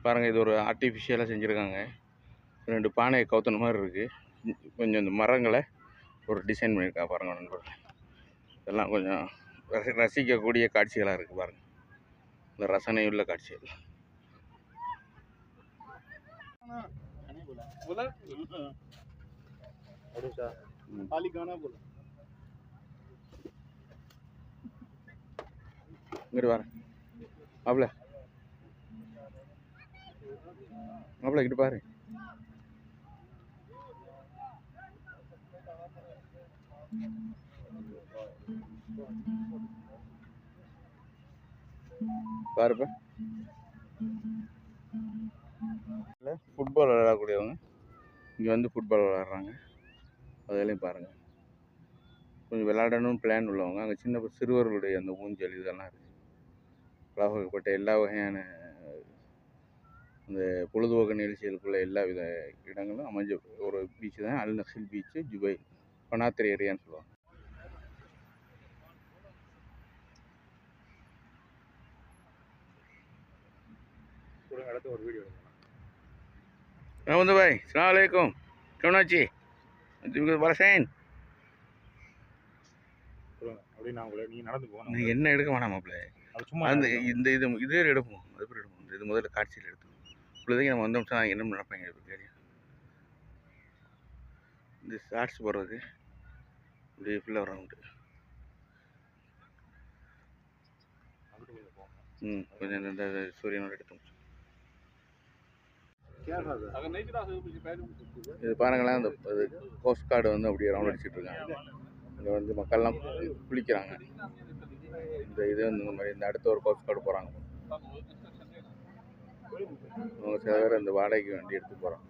பாருங்கள், இது ஒரு ஆர்டிஃபிஷியலாக செஞ்சுருக்காங்க. 2 பானையை கவுத்துன மாதிரி இருக்குது. கொஞ்சம் இந்த மரங்களை ஒரு டிசைன் பண்ணியிருக்கா பாருங்கள் நண்பர்கள். இதெல்லாம் கொஞ்சம் ரசிக்கக்கூடிய காட்சிகளாக இருக்குது பாருங்கள். இந்த ரசனையுள்ள காட்சிகள். இங்கிட்டு வரேன் மாப்பிள்ள, மாப்பிள்ள இங்கிட்டு பாரு. பாருப்ப, ஃபுட்பால் விளையாடக்கூடியவங்க இங்கே வந்து ஃபுட்பால் விளையாடுறாங்க. அதெல்லாம் பாருங்கள். கொஞ்சம் விளையாடணும்னு பிளான் உள்ளவங்க அங்கே சின்ன சிறுவர்களுடைய அந்த ஊஞ்சல் இதெல்லாம் இருக்குது. பலவகைப்பட்ட எல்லா வகையான அந்த பொழுதுபோக்கு நிகழ்ச்சிகளுக்குள்ள எல்லா வித இடங்களும் அமைஞ்ச ஒரு பீச்சு தான் அல் நஸ்ல் பீச்சு, ஜுபை பனாத்திரி ஏரியான்னு சொல்லுவாங்க. அடுத்து ஒரு வீடியோ भाई, अस्सलाम वालेकुम, क्यों नाची வரசேன் நீ என்ன எடுக்க வேணாம் மாப்பிள்ள. அந்த இந்த இதே எடுப்போம், அது எடுப்போம். இது முதல்ல காட்சியில் எடுத்துக்கணும். இப்போதைக்கு நம்ம வந்தோம்னா என்ன நினைப்பாங்க தெரியும். இந்த ஷார்ட்ஸ் போடுறது இப்படி ஃபுல்லாக ரவுண்டு. கொஞ்சம் இந்த சூரியனோட எடுத்து இது பாருங்களேன். அந்த கோஸ்ட் கார்டு வந்து அப்படியே ரவுண்ட் அடிச்சுட்டு இருக்காங்க. இங்கே வந்து மக்கள்லாம் குளிக்கிறாங்க. இந்த இது வந்து இந்த மாதிரி இந்த அடுத்த ஒரு கோஸ்ட் கார்டு போகிறாங்க. அவங்க சில பேர் இந்த வாடகைக்கு வண்டி எடுத்து போகிறாங்க.